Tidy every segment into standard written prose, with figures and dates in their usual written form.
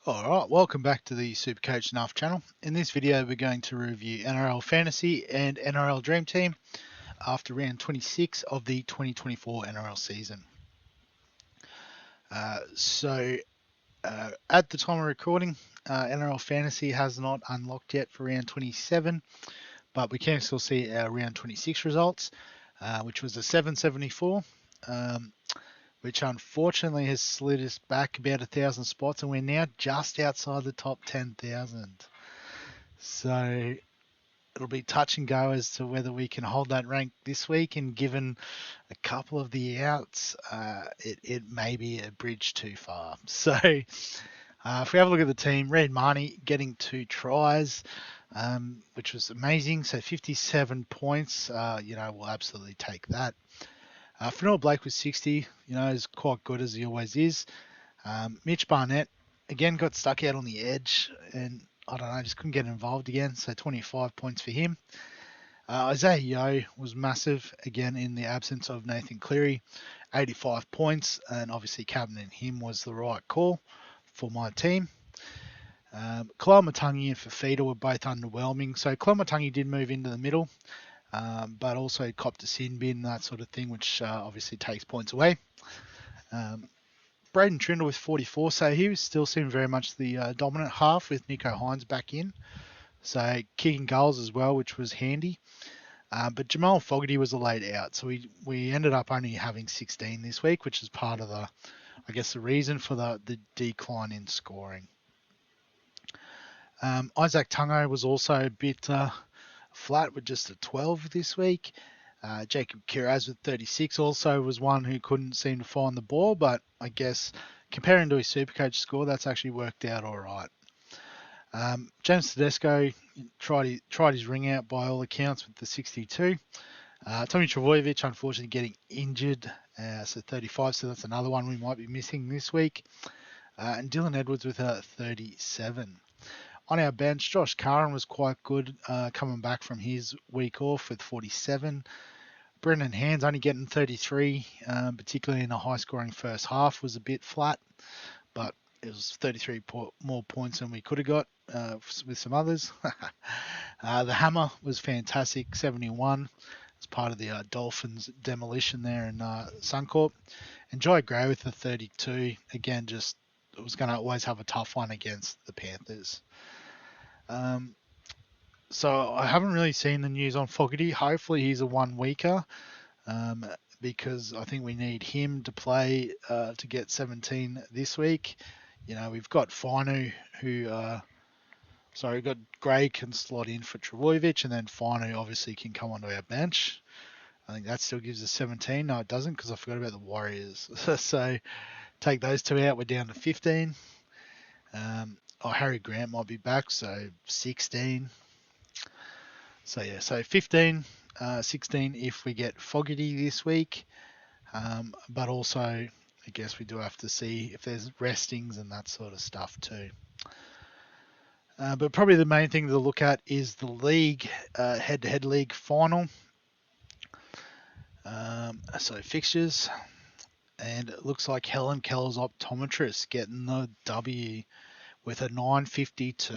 Alright, welcome back to the Supercoach Enough channel. In this video we're going to review NRL Fantasy and NRL Dream Team after round 26 of the 2024 NRL season. At the time of recording, NRL Fantasy has not unlocked yet for round 27, but we can still see our round 26 results, which was a 774. Which unfortunately has slid us back about 1,000 spots, and we're now just outside the top 10,000. So it'll be touch and go as to whether we can hold that rank this week, and given a couple of the outs, it may be a bridge too far. So if we have a look at the team, Red Marnie getting 2 tries, which was amazing. So 57 points, we'll absolutely take that. Fanua Blake was 60, is quite good as he always is. Mitch Barnett, again, got stuck out on the edge and, I don't know, just couldn't get involved again. So 25 points for him. Isaiah Yeo was massive, again, in the absence of Nathan Cleary, 85 points. And obviously captaining him was the right call for my team. Kalal Matangi and Fafita were both underwhelming. So Kalal Matangi did move into the middle. But also copped a sin bin, that sort of thing, which obviously takes points away. Braden Trindle with 44, so he was still seemed very much the dominant half with Nico Hines back in. So kicking goals as well, which was handy. But Jamal Fogarty was a late out, so we ended up only having 16 this week, which is part of the reason for the decline in scoring. Isaac Tungo was also a bit flat with just a 12 this week. Jacob Kiraz with 36 also was one who couldn't seem to find the ball, but I guess comparing to his Supercoach score, that's actually worked out all right. James Tedesco tried his ring out by all accounts with the 62. Tommy Trbojevic unfortunately getting injured, so 35, so that's another one we might be missing this week. And Dylan Edwards with a 37. On our bench, Josh Curran was quite good coming back from his week off with 47. Brendan Hands only getting 33, particularly in a high-scoring first half, was a bit flat, but it was 33 more points than we could have got with some others. The Hammer was fantastic, 71. It's part of the Dolphins demolition there in Suncorp. And Jai Gray with the 32. Again, just it was going to always have a tough one against the Panthers. So I haven't really seen the news on Fogarty. Hopefully he's a 1 weeker, because I think we need him to play to get 17 this week. We've got Finu we've got Gray can slot in for Trbojevic, and then Finu obviously can come onto our bench. I think that still gives us 17. No, it doesn't, because I forgot about the Warriors. So take those 2 out, we're down to 15. Harry Grant might be back, so 16. So 15, 16 if we get Fogarty this week. But also, I guess we do have to see if there's restings and that sort of stuff too. But probably the main thing to look at is the league, head-to-head league final. So fixtures. And it looks like Helen Keller's Optometrist getting the W with a 952.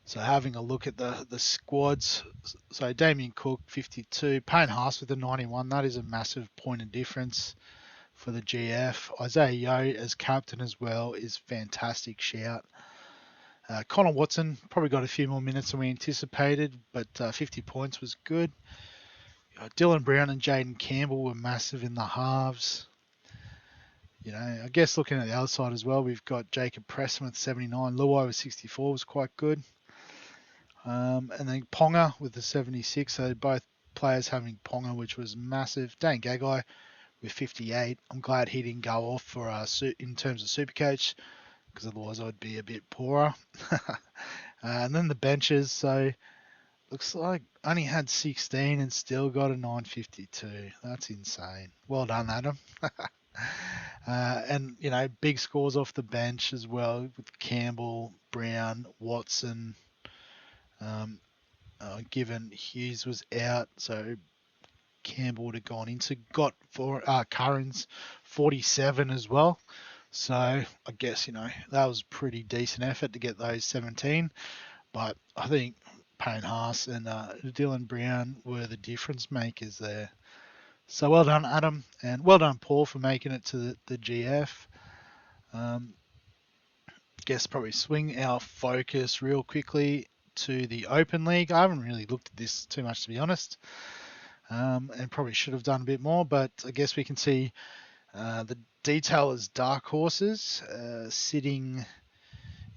So having a look at the squads, so Damien Cook 52, Payne Haas with a 91. That is a massive point of difference for the GF. Isaiah Yeo as captain as well is fantastic shout. Connor Watson probably got a few more minutes than we anticipated, but 50 points was good. Dylan Brown and Jaden Campbell were massive in the halves. I guess looking at the other side as well, we've got Jacob Preston with 79. Luai with 64 was quite good. And then Ponga with the 76. So both players having Ponga, which was massive. Dane Gagai with 58. I'm glad he didn't go off for in terms of Supercoach, because otherwise I'd be a bit poorer. And then the benches. So looks like only had 16 and still got a 952. That's insane. Well done, Adam. And big scores off the bench as well with Campbell, Brown, Watson. Given Hughes was out, so Campbell would have gone into. Got for Curran's 47 as well. So I guess, that was a pretty decent effort to get those 17. But I think Payne Haas and Dylan Brown were the difference makers there. So well done, Adam, and well done, Paul, for making it to the GF. Guess probably swing our focus real quickly to the Open League. I haven't really looked at this too much, to be honest, and probably should have done a bit more, but I guess we can see the detailers dark horses sitting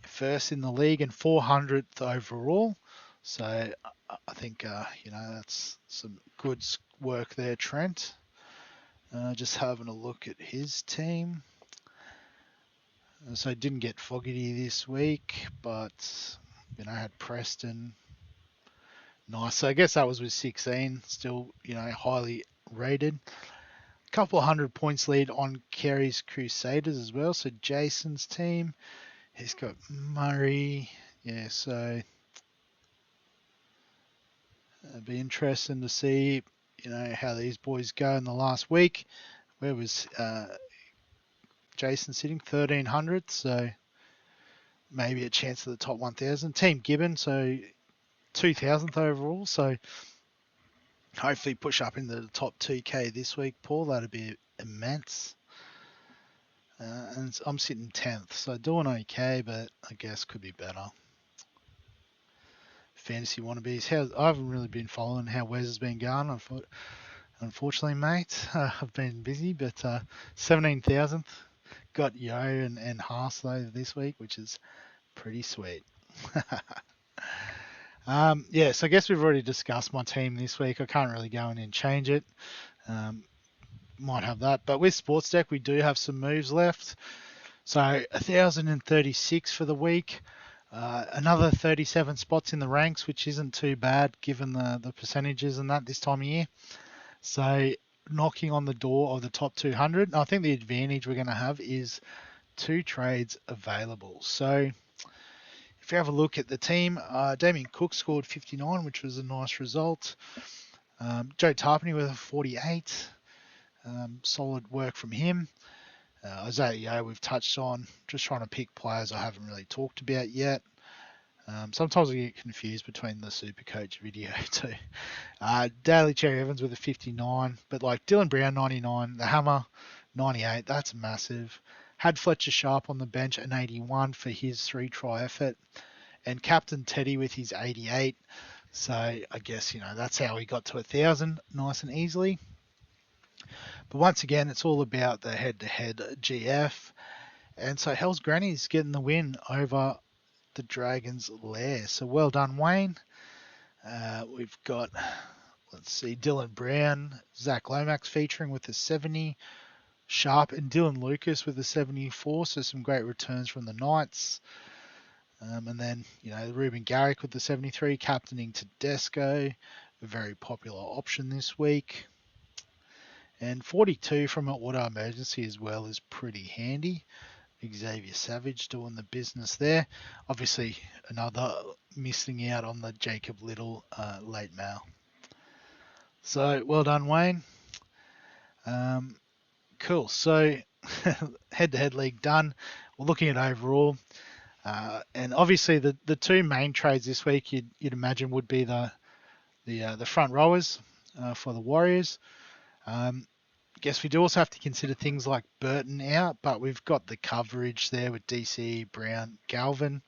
first in the league and 400th overall. So I think, that's some good work there, Trent. Just having a look at his team. So didn't get Fogarty this week, but had Preston. Nice. So I guess that was with 16. Still, highly rated. A couple of 100 points lead on Kerry's Crusaders as well. So Jason's team, he's got Murray. Yeah, so it'd be interesting to see, how these boys go in the last week. Where was Jason sitting? 1300. So maybe a chance at the top 1000. Team Gibbon, so 2000th overall. So hopefully push up into the top 2K this week, Paul. That'd be immense. And I'm sitting 10th, so doing okay, but I guess could be better. Fantasy wannabes. I haven't really been following how Wes has been going. Unfortunately, mate, I've been busy, but 17,000th. Got Yo and Haas though this week, which is pretty sweet. So I guess we've already discussed my team this week. I can't really go in and change it. Might have that. But with Sports Deck, we do have some moves left. So 1,036 for the week. Another 37 spots in the ranks, which isn't too bad given the percentages and that this time of year. So knocking on the door of the top 200. I think the advantage we're going to have is 2 trades available. So if you have a look at the team, Damien Cook scored 59, which was a nice result. Joe Tarpany with a 48. Solid work from him. Isaiah Yeo we've touched on. Just trying to pick players I haven't really talked about yet. Sometimes I get confused between the Supercoach video too. Daly Cherry Evans with a 59, but like Dylan Brown 99, the Hammer 98, that's massive. Had Fletcher Sharp on the bench an 81 for his 3-try effort, and Captain Teddy with his 88. So I guess that's how he got to 1,000 nice and easily. But once again, it's all about the head-to-head GF, and so Hell's Granny's getting the win over the Dragons' Lair. So well done, Wayne. We've got, let's see, Dylan Brown, Zach Lomax featuring with a 70, Sharp and Dylan Lucas with a 74. So some great returns from the Knights. And then, Ruben Garrick with the 73, captaining Tedesco, a very popular option this week. And 42 from an auto emergency as well is pretty handy. Xavier Savage doing the business there. Obviously, another missing out on the Jacob Little late mail. So, well done, Wayne. Cool. So, head-to-head league done. We're looking at overall. And obviously, the 2 main trades this week you'd imagine would be the front rowers for the Warriors. Guess we do also have to consider things like Burton out, but we've got the coverage there with DC, Brown, Galvin.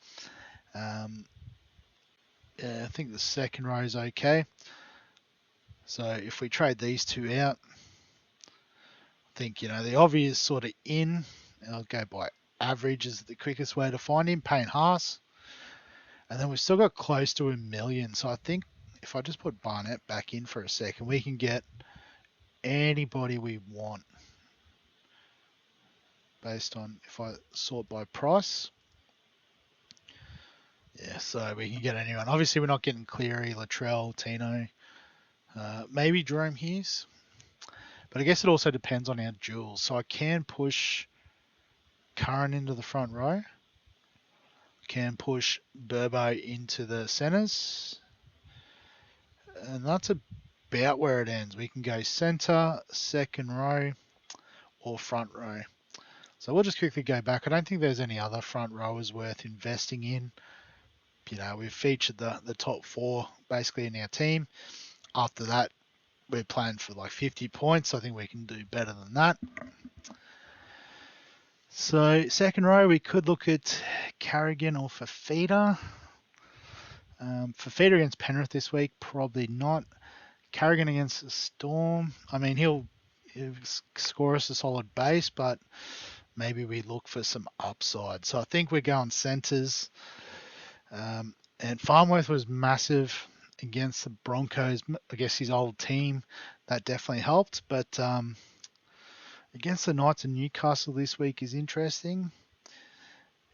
I think the second row is okay. So if we trade these 2 out, I think, the obvious sort of in, I'll go by average is the quickest way to find him, Payne Haas. And then we've still got close to $1 million. So I think if I just put Barnett back in for a second, we can get anybody we want based on if I sort by price. Yeah, so we can get anyone. Obviously, we're not getting Cleary, Latrell, Tino, maybe Jerome Hughes. But I guess it also depends on our duels. So I can push Curran into the front row. Can push Burbo into the centres. And that's about where it ends. We can go centre, second row, or front row. So we'll just quickly go back. I don't think there's any other front rowers worth investing in. We've featured the top 4 basically in our team. After that, we're playing for like 50 points. I think we can do better than that. So second row, we could look at Carrigan or Fafita. Fafita against Penrith this week, probably not. Carrigan against the Storm. I mean, he'll score us a solid base, but maybe we look for some upside. So I think we're going centres. And Farnworth was massive against the Broncos. I guess his old team. That definitely helped. But against the Knights and Newcastle this week is interesting.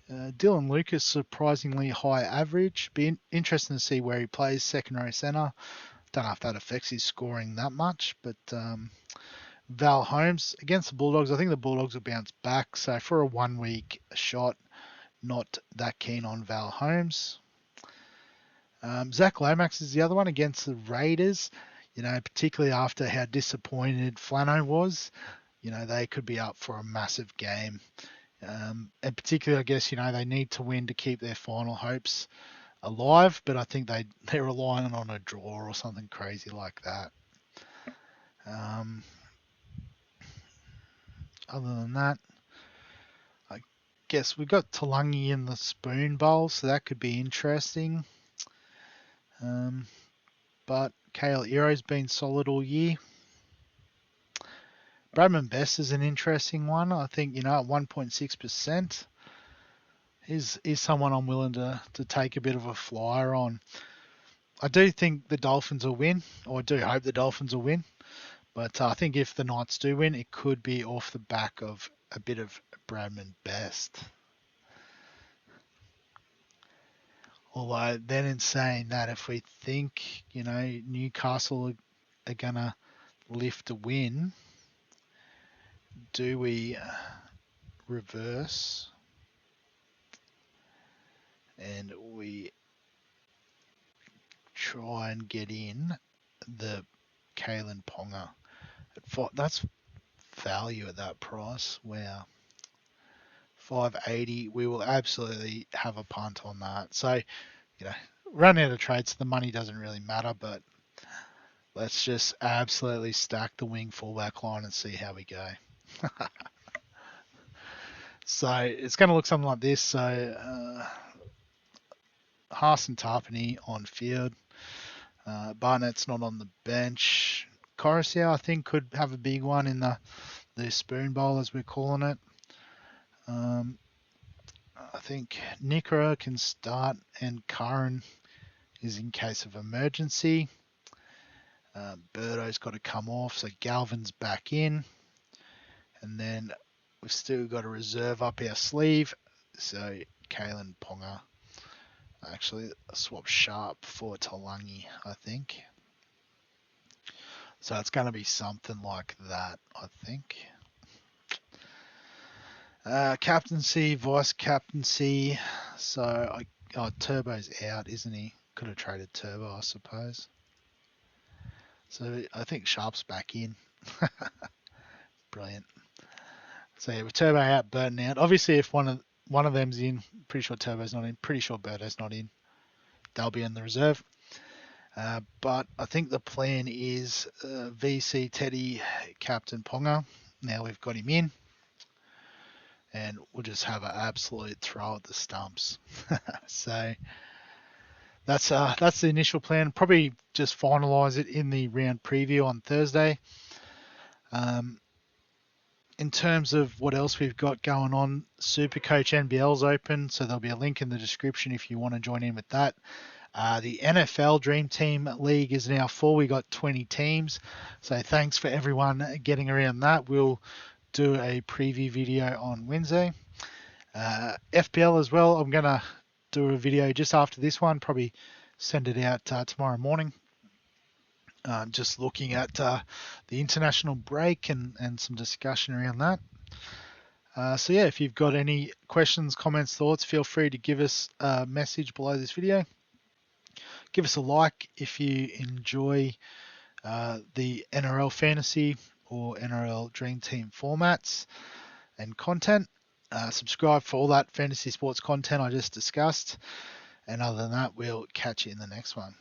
Dylan Lucas, surprisingly high average. Be interesting to see where he plays second row centre. Don't know if that affects his scoring that much, but Val Holmes against the Bulldogs. I think the Bulldogs will bounce back. So for a 1 week shot, not that keen on Val Holmes. Zach Lomax is the other one against the Raiders. Particularly after how disappointed Flano was. They could be up for a massive game. And particularly, I guess, they need to win to keep their final hopes alive, but I think they're relying on a draw or something crazy like that. Other than that, I guess we've got Talangi in the Spoon Bowl, so that could be interesting. But Kale Ero's been solid all year. Bradman Best is an interesting one. I think, at 1.6%. Is someone I'm willing to take a bit of a flyer on. I do think the Dolphins will win, or I do hope the Dolphins will win. But I think if the Knights do win, it could be off the back of a bit of Bradman Best. Although then in saying that, if we think, Newcastle are going to lift a win, do we reverse and we try and get in the Kalen Ponga? That's value at that price. Wow. 580. We will absolutely have a punt on that. So, run out of trades, so the money doesn't really matter, but let's just absolutely stack the wing fullback line and see how we go. So it's going to look something like this. So Haas and Tarpany on field. Barnett's not on the bench. Coruscant, I think, could have a big one in the Spoon Bowl, as we're calling it. I think Nikora can start, and Curran is in case of emergency. Birdo's got to come off, so Galvin's back in. And then we've still got a reserve up our sleeve. So Kalen Ponga. Actually, swap Sharp for Talangi, I think. So it's going to be something like that, I think. Captaincy, vice captaincy. So Turbo's out, isn't he? Could have traded Turbo, I suppose. So I think Sharp's back in. Brilliant. So yeah, with Turbo out, Burton out. Obviously, if one of them's in, pretty sure Turbo's not in. Pretty sure Birdo's not in. They'll be in the reserve. But I think the plan is VC Teddy, Captain Ponga. Now we've got him in. And we'll just have an absolute throw at the stumps. So that's the initial plan. Probably just finalise it in the round preview on Thursday. In terms of what else we've got going on, Supercoach NBL's open, so there'll be a link in the description if you want to join in with that. The NFL Dream Team League is now full. We got 20 teams, so thanks for everyone getting around that. We'll do a preview video on Wednesday. FPL as well. I'm going to do a video just after this one, probably send it out tomorrow morning. Just looking at the international break and some discussion around that. So yeah, if you've got any questions, comments, thoughts, feel free to give us a message below this video. Give us a like if you enjoy the NRL fantasy or NRL Dream Team formats and content. Subscribe for all that fantasy sports content I just discussed. And other than that, we'll catch you in the next one.